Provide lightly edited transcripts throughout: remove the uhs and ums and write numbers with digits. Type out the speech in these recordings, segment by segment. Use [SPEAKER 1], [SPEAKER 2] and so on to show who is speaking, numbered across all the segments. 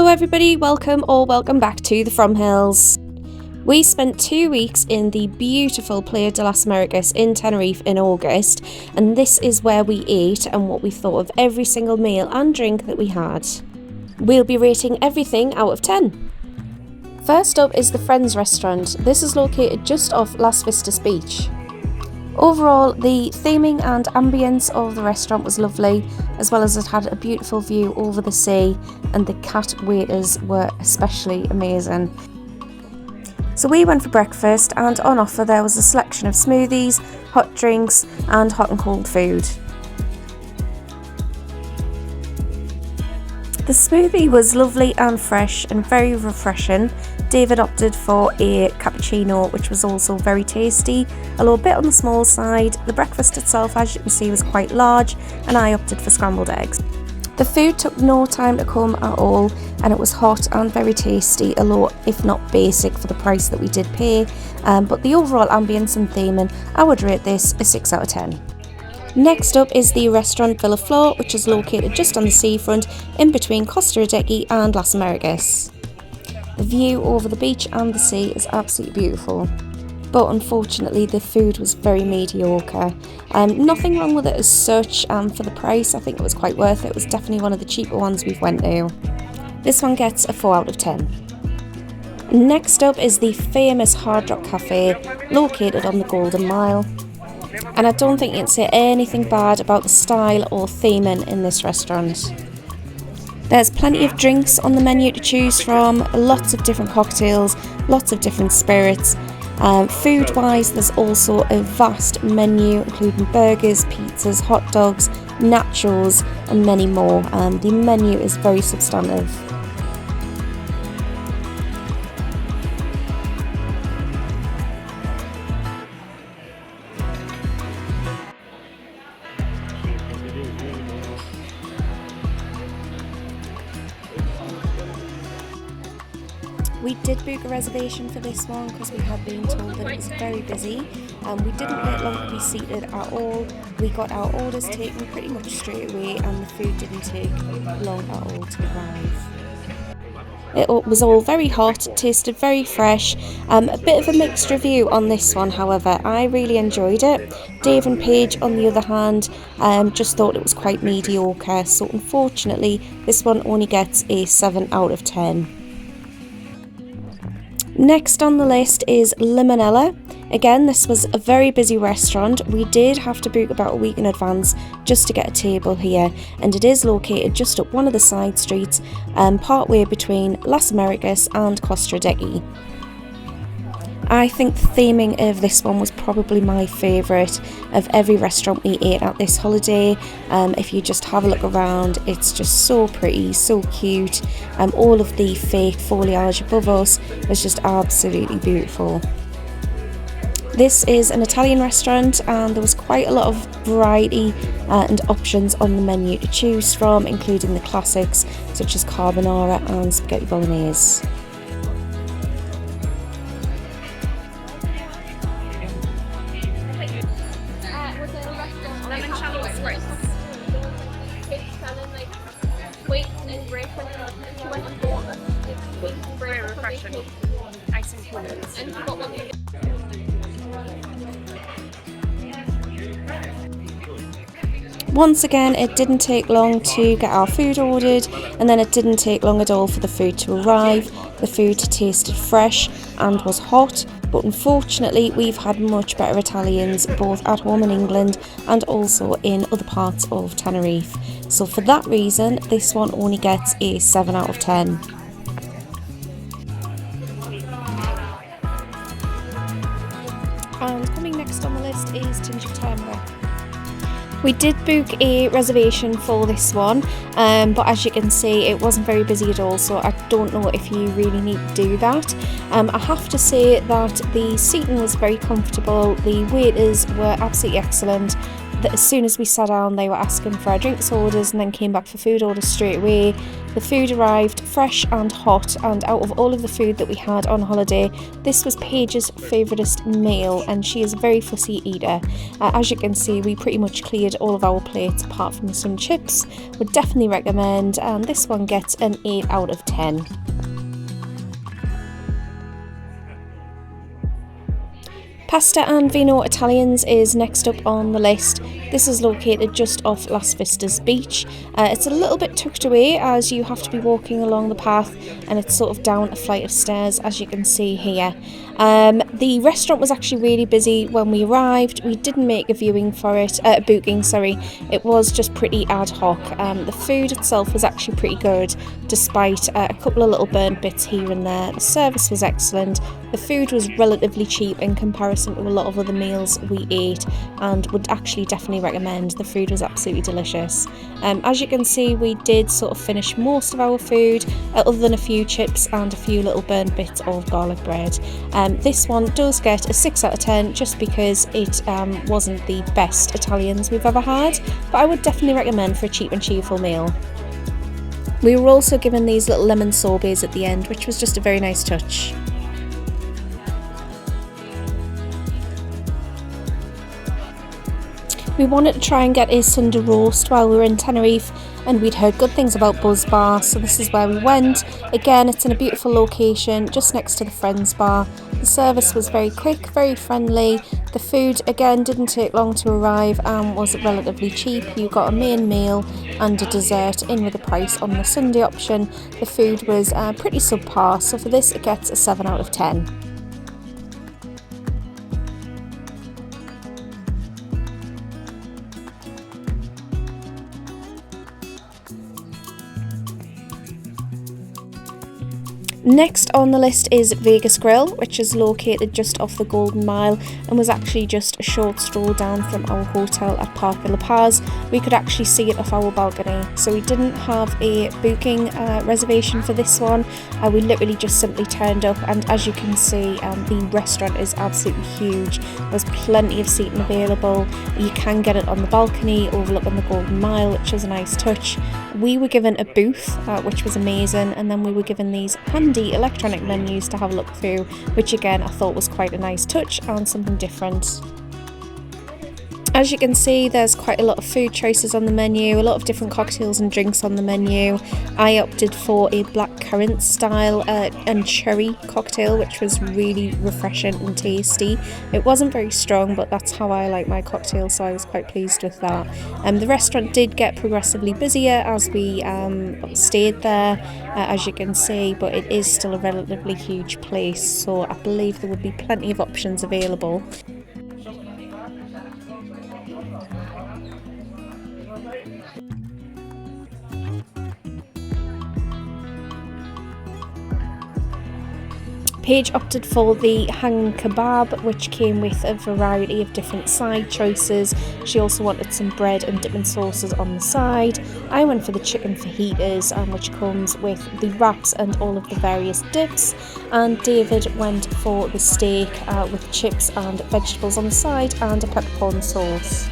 [SPEAKER 1] Hello everybody, welcome back to TheFromHills. We spent 2 weeks in the beautiful Playa de las Americas in Tenerife in August, and this is where we ate and what we thought of every single meal and drink that we had. We'll be rating everything out of 10. First up is the Friends restaurant. This is located just off Las Vistas Beach. Overall, the theming and ambience of the restaurant was lovely, as well as it had a beautiful view over the sea, and the cat waiters were especially amazing. So we went for breakfast, and on offer there was a selection of smoothies, hot drinks and hot and cold food. The smoothie was lovely and fresh and very refreshing. David opted for a cappuccino, which was also very tasty, a little bit on the small side. The breakfast itself, as you can see, was quite large, and I opted for scrambled eggs. The food took no time to come at all, and it was hot and very tasty, a lot if not basic for the price that we did pay, but the overall ambience and theming, I would rate this a 6 out of 10. Next up is the restaurant Villa Flor, which is located just on the seafront in between Costa Rica and Las Americas. The view over the beach and the sea is absolutely beautiful, but unfortunately the food was very mediocre. Nothing wrong with it as such, for the price I think it was quite worth it. It was definitely one of the cheaper ones we've went to. This one gets a 4 out of 10. Next up is the famous Hard Rock Cafe, located on the Golden Mile. And I don't think you can say anything bad about the style or theming in this restaurant. There's plenty of drinks on the menu to choose from, lots of different cocktails, lots of different spirits. Food wise, there's also a vast menu including burgers, pizzas, hot dogs, nachos and many more. The menu is very substantive. We did book a reservation for this one because we had been told that it was very busy. We didn't wait long to be seated at all. We got our orders taken pretty much straight away, and the food didn't take long at all to arrive. It was all very hot, tasted very fresh. A bit of a mixed review on this one, however. I really enjoyed it. Dave and Paige, on the other hand, just thought it was quite mediocre. So unfortunately, this one only gets a 7 out of 10. Next on the list is Lemonella. Again, this was a very busy restaurant. We did have to book about a week in advance just to get a table here, and it is located just up one of the side streets, partway between Las Americas and Costa Rica. I think the theming of this one was probably my favourite of every restaurant we ate at this holiday. If you just have a look around, it's just so pretty, so cute. All of the fake foliage above us was just absolutely beautiful. This is an Italian restaurant, and there was quite a lot of variety and options on the menu to choose from, including the classics such as carbonara and spaghetti bolognese.
[SPEAKER 2] Very refreshing. Ice and coolers.
[SPEAKER 1] Once again, it didn't take long to get our food ordered, and then it didn't take long at all for the food to arrive. The food tasted fresh and was hot, but unfortunately we've had much better Italians both at home in England and also in other parts of Tenerife. So for that reason, this one only gets a 7 out of 10. And coming next on the list is Tenerife. We did book a reservation for this one, but as you can see it wasn't very busy at all, so I don't know if you really need to do that. I have to say that the seating was very comfortable, the waiters were absolutely excellent, as soon as we sat down, they were asking for our drinks orders and then came back for food orders straight away. The food arrived fresh and hot, and out of all of the food that we had on holiday, this was Paige's favouriteest meal, and she is a very fussy eater. As you can see, we pretty much cleared all of our plates apart from some chips. Would definitely recommend, and this one gets an 8 out of 10. Pasta and Veno Italians is next up on the list. This is located just off Las Vistas Beach. It's a little bit tucked away as you have to be walking along the path, and it's sort of down a flight of stairs, as you can see here. The restaurant was actually really busy when we arrived. We didn't make a booking, sorry. It was just pretty ad hoc. The food itself was actually pretty good, despite a couple of little burnt bits here and there. The service was excellent. The food was relatively cheap in comparison to a lot of other meals we ate, and would actually definitely recommend. The food was absolutely delicious. As you can see, we did sort of finish most of our food, other than a few chips and a few little burnt bits of garlic bread. This one does get a 6 out of 10 just because it wasn't the best Italians we've ever had, but I would definitely recommend for a cheap and cheerful meal. We were also given these little lemon sorbets at the end, which was just a very nice touch. We wanted to try and get a Sunday roast while we were in Tenerife, and we'd heard good things about Buzz Bar, so this is where we went. Again, it's in a beautiful location just next to the Friends Bar. The service was very quick, very friendly. The food again didn't take long to arrive and was relatively cheap. You got a main meal and a dessert in with the price on the Sunday option. The food was pretty subpar, so for this it gets a 7 out of 10. Next on the list is Vegas Grill, which is located just off the Golden Mile and was actually just a short stroll down from our hotel at Parque de La Paz. We could actually see it off our balcony, so we didn't have a booking reservation for this one. We literally just simply turned up, and as you can see, the restaurant is absolutely huge. There's plenty of seating available. You can get it on the balcony overlooking the Golden Mile, which is a nice touch. We were given a booth, which was amazing, and then we were given these handy electronic menus to have a look through, which again I thought was quite a nice touch and something different. As you can see, there's quite a lot of food choices on the menu, a lot of different cocktails and drinks on the menu. I opted for a blackcurrant style and cherry cocktail, which was really refreshing and tasty. It wasn't very strong, but that's how I like my cocktails, so I was quite pleased with that. The restaurant did get progressively busier as we stayed there, as you can see, but it is still a relatively huge place, so I believe there would be plenty of options available. Paige opted for the hang kebab, which came with a variety of different side choices. She also wanted some bread and dipping sauces on the side. I went for the chicken fajitas, which comes with the wraps and all of the various dips, and David went for the steak with chips and vegetables on the side and a peppercorn sauce.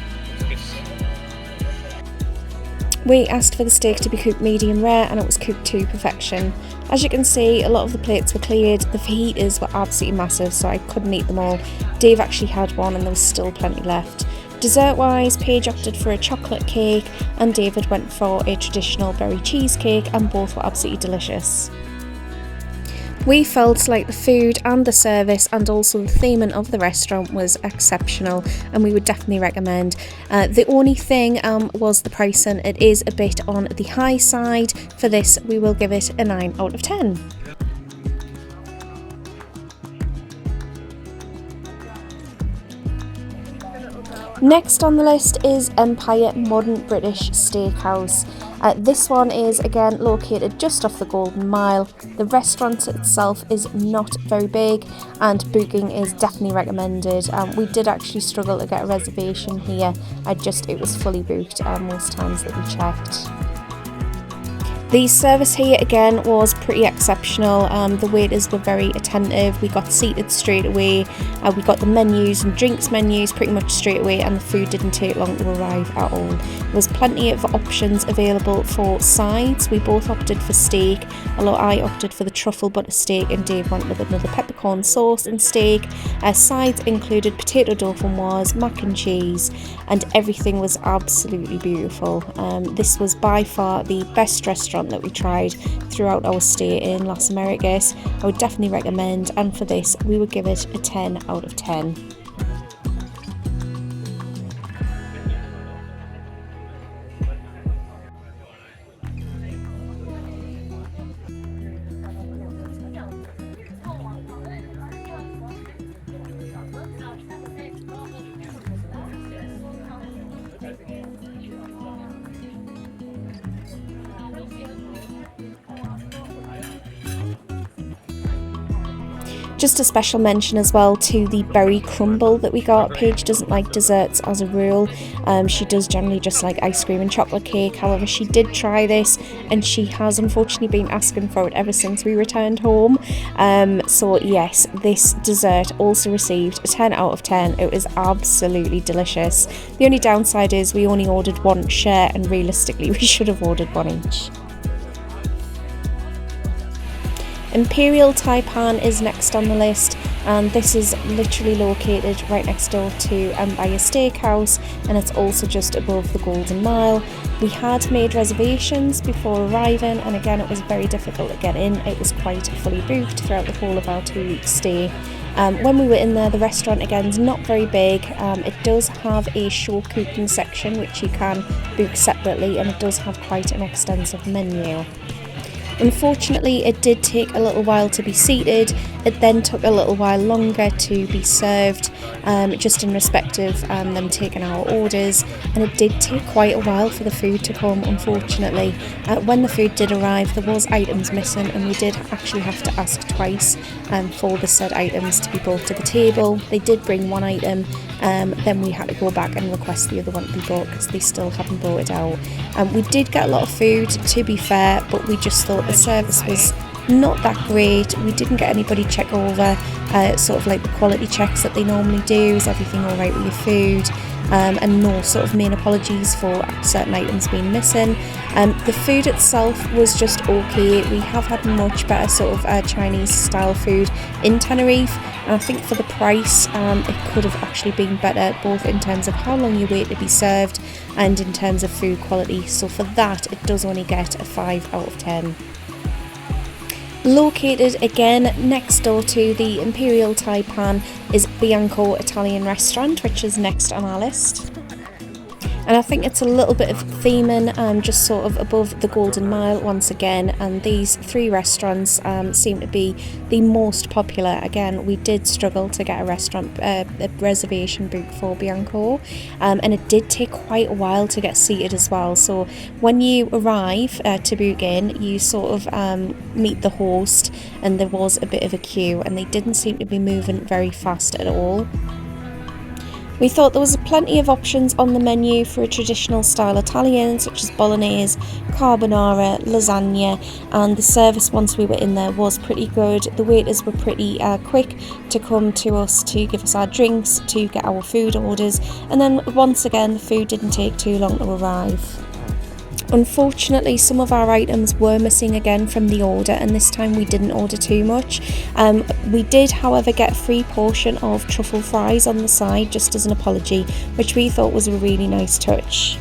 [SPEAKER 1] We asked for the steak to be cooked medium rare, and it was cooked to perfection. As you can see, a lot of the plates were cleared. The fajitas were absolutely massive, so I couldn't eat them all. Dave actually had one and there was still plenty left. Dessert wise, Paige opted for a chocolate cake and David went for a traditional berry cheesecake, and both were absolutely delicious. We felt like the food and the service and also the theming of the restaurant was exceptional, and we would definitely recommend. The only thing was the pricing. It is a bit on the high side. For this, we will give it a 9 out of 10. Next on the list is Empire Modern British Steakhouse. This one is again located just off the Golden Mile. The restaurant itself is not very big and booking is definitely recommended. We did actually struggle to get a reservation here. It was fully booked most times that we checked. The service here again was pretty exceptional. The waiters were very attentive. We got seated straight away. We got the menus and drinks menus pretty much straight away, and the food didn't take long to arrive at all. There was plenty of options available for sides. We both opted for steak, although I opted for the truffle butter steak and Dave went with another peppercorn sauce and steak. Sides included potato dauphinoise, mac and cheese, and everything was absolutely beautiful. This was by far the best restaurant that we tried throughout our stay in Las Americas. I would definitely recommend, and for this we would give it a 10 out of 10. Just a special mention as well to the berry crumble that we got. Paige doesn't like desserts as a rule. She does generally just like ice cream and chocolate cake. However, she did try this and she has unfortunately been asking for it ever since we returned home. So yes, this dessert also received a 10 out of 10. It was absolutely delicious. The only downside is we only ordered one share, and realistically we should have ordered one each. Imperial Taipan is next on the list, and this is literally located right next door to Empire Steakhouse, and it's also just above the Golden Mile. We had made reservations before arriving, and again it was very difficult to get in. It was quite fully booked throughout the whole of our 2-week stay. When we were in there, the restaurant again is not very big. It does have a show cooking section which you can book separately, and it does have quite an extensive menu. Unfortunately, it did take a little while to be seated. It then took a little while longer to be served, just in respect of them taking our orders, and it did take quite a while for the food to come, unfortunately. When the food did arrive, there was items missing, and we did actually have to ask twice for the said items to be brought to the table. They did bring one item, then we had to go back and request the other one to be brought because they still hadn't brought it out. We did get a lot of food, to be fair, but we just thought the service was not that great. We didn't get anybody check over sort of like the quality checks that they normally do. Is everything all right with your food? And no sort of main apologies for certain items being missing. The food itself was just okay. We have had much better sort of Chinese style food in Tenerife, and I think for the price it could have actually been better, both in terms of how long you wait to be served and in terms of food quality. So for that, it does only get a 5 out of 10. Located again next door to the Imperial Taipan is Biano Italian restaurant, which is next on our list. And I think it's a little bit of theming, just sort of above the Golden Mile once again, and these 3 restaurants seem to be the most popular. Again, we did struggle to get a reservation booked for Biano, and it did take quite a while to get seated as well. So when you arrive to book in, you sort of meet the host, and there was a bit of a queue, and they didn't seem to be moving very fast at all. We thought there was plenty of options on the menu for a traditional style Italian, such as bolognese, carbonara, lasagna, and the service once we were in there was pretty good. The waiters were pretty quick to come to us to give us our drinks, to get our food orders, and then once again the food didn't take too long to arrive. Unfortunately, some of our items were missing again from the order, and this time we didn't order too much. We did, however, get a free portion of truffle fries on the side just as an apology, which we thought was a really nice touch.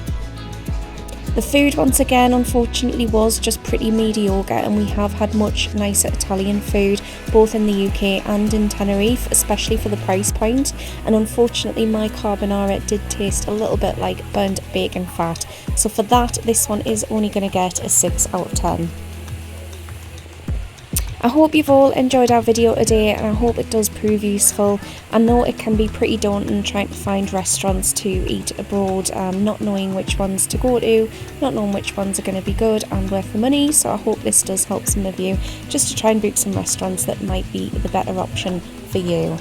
[SPEAKER 1] The food once again unfortunately was just pretty mediocre, and we have had much nicer Italian food both in the UK and in Tenerife, especially for the price point, and unfortunately my carbonara did taste a little bit like burnt bacon fat, so for that this one is only going to get a 6 out of 10. I hope you've all enjoyed our video today, and I hope it does prove useful. I know it can be pretty daunting trying to find restaurants to eat abroad, not knowing which ones to go to, not knowing which ones are going to be good and worth the money, so I hope this does help some of you just to try and book some restaurants that might be the better option for you.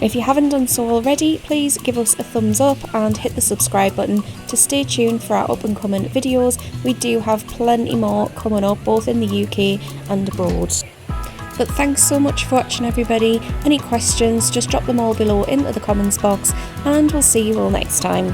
[SPEAKER 1] If you haven't done so already, please give us a thumbs up and hit the subscribe button to stay tuned for our up and coming videos. We do have plenty more coming up, both in the UK and abroad. But thanks so much for watching, everybody. Any questions, just drop them all below into the comments box, and we'll see you all next time.